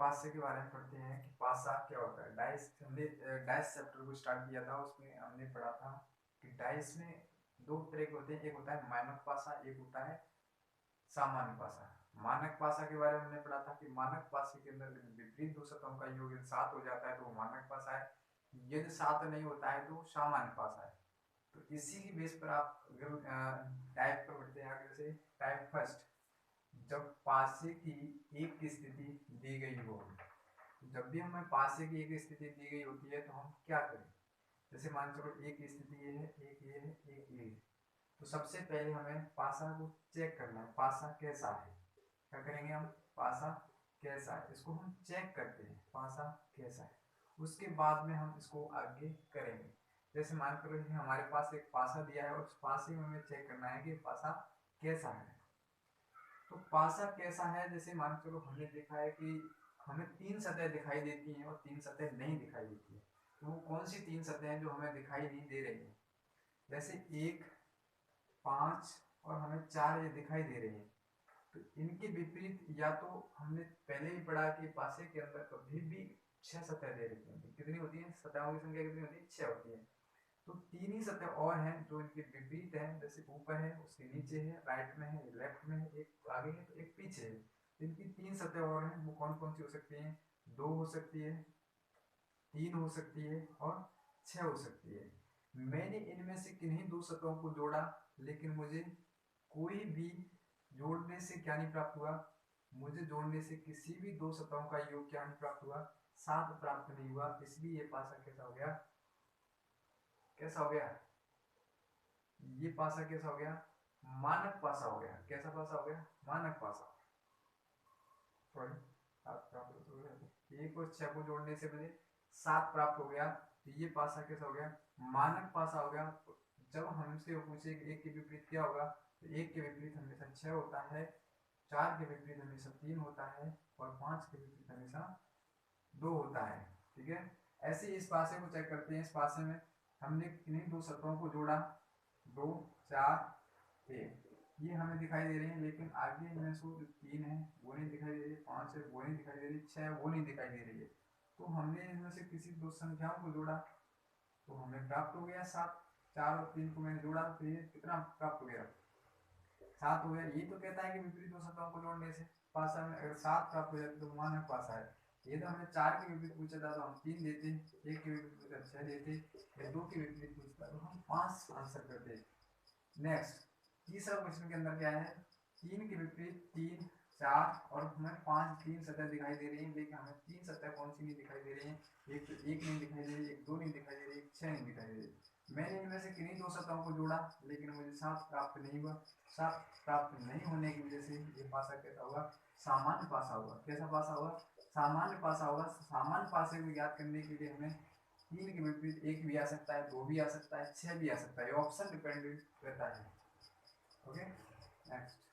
पासे के बारे में पढ़ते हैं कि पासा क्या होता है। डाइस, हमने डाइस चैप्टर को स्टार्ट किया था, उसमें हमने पढ़ा था कि डाइस में दो तरह के होते हैं, एक होता है मानक पासा, एक होता है सामान्य पासा। मानक पासा के बारे में हमने पढ़ा था कि मानक पासे के अंदर विपरीत दो सतहों का योग यदि 7 हो जाता है तो वो मानक पासा है, यदि 7 नहीं होता है तो सामान्य पासा है। तो इसी की बेस पर आप अगर टाइप पर बढ़ते हैं आगे, जैसे टाइप फर्स्ट, जब पासे की एक स्थिति दी गई हो, जब भी हमें पासे की एक स्थिति दी गई होती है तो हम क्या करें। जैसे मान चलो एक स्थिति ये है, एक ये है, एक ये है, तो सबसे पहले हमें पासा को चेक करना है, पासा कैसा है। क्या करेंगे हम, पासा कैसा है, इसको हम चेक करते हैं, पासा कैसा है। उसके बाद में हम इसको आगे करेंगे। जैसे मान करो हमारे पास एक पासा दिया है और उस पासे में हमें चेक करना है कि पासा कैसा है। तो पासा कैसा है, जैसे मान चलो हमने देखा है कि हमें 3 सतह दिखाई देती हैं और 3 सतह नहीं दिखाई देती है। तो वो कौन सी 3 सतह हैं जो हमें दिखाई नहीं दे रही हैं। जैसे 1, 5 और हमें 4 ये दिखाई दे रही हैं। तो इनके विपरीत, या तो हमने पहले ही पढ़ा कि पासे के अंदर कभी भी 6 सतह दे रखी होती है। कितनी होती है सतहों की संख्या, कितनी होती है, 6 होती है। तो 3 ही सतह और हैं जो इनके विपरीत हैं, जैसे ऊपर है, उसके नीचे है, राइट में है, लेफ्ट में है, एक आगे है तो एक पीछे है। इनकी 3 सतह और हैं, वो कौन कौन सी हो सकती हैं, 2 हो सकती है, 3 हो सकती है और 6 हो सकती है। मैंने इनमें से किन्हीं 2 सतहों को जोड़ा, लेकिन मुझे कोई भी जोड़ने से क्या नहीं प्राप्त हुआ, मुझे जोड़ने से किसी भी 2 सतहों का योग क्या नहीं प्राप्त हुआ, 7 प्राप्त नहीं हुआ। इसलिए ये पासा कैसा हो गया, कैसा हो गया, ये पासा कैसा हो गया, मानक पासा हो गया। कैसा पासा हो गया, मानक पासा। सॉरी, 7 प्राप्त हो गया, 1 और 6 को जोड़ने से मुझे 7 प्राप्त हो गया। तो ये पासा कैसा हो गया, मानक पासा हो गया। तो जब हमसे पूछे कि 1 के विपरीत क्या होगा, तो 1 के विपरीत हमेशा 6 होता है, 4 के विपरीत हमेशा 3 होता है और 5 के विपरीत हमेशा 2 होता है। ठीक है, ऐसे ही इस पासे को चेक करते हैं। इस पासे में हमने किन्हीं 2 सतहों को जोड़ा, 2, 4, 1, ये हमें दिखाई दे रही है, लेकिन आगे इनमें से जो 3 है वो नहीं दिखाई दे रही, 5 है वो नहीं दिखाई दे रही, 6 है वो नहीं दिखाई दे रही है। तो हमने इनमें से किसी 2 संख्याओं को जोड़ा तो हमें प्राप्त हो गया 7। 4 और 3 को मैंने जोड़ा तो ये कितना प्राप्त हो गया, 7 हो गया। ये तो कहता है कि विपरीत 2 सतहों को जोड़ने से पासा में अगर 7 प्राप्त हो जाए तो मानक पासा है। ये तो हमें 4 के विपरीत पूछा था तो हम 3 देते, 1 के विपरीत पूछा 6 देते, या 2 के विपरीत पूछता तो हम 5 आंसर करते। नेक्स्ट, तीसरा क्वेश्चन के अंदर क्या है, 3 के विपरीत 3, 4 और हमें 5, 3 सतह दिखाई दे रही है, लेकिन हमें 3 सतह कौन सी नहीं दिखाई दे रही है, एक तो 1 नहीं दिखाई दे रही, एक 2 नहीं दिखाई दे रही, एक 6 नहीं दिखाई दे रही। मैंने इनमें से किन्हीं 2 सतहों को जोड़ा, लेकिन मुझे 7 प्राप्त नहीं हुआ। 7 प्राप्त नहीं होने की वजह से ये पासा कैसा होगा, सामान्य पासा होगा। कैसा पासा होगा, सामान्य पासा होगा। सामान्य पासे को याद करने के लिए हमें 3 के विपरीत 1 भी आ सकता है, 2 भी आ सकता है, 6 भी आ सकता है, ऑप्शन डिपेंडेंट रहता है। Okay, next.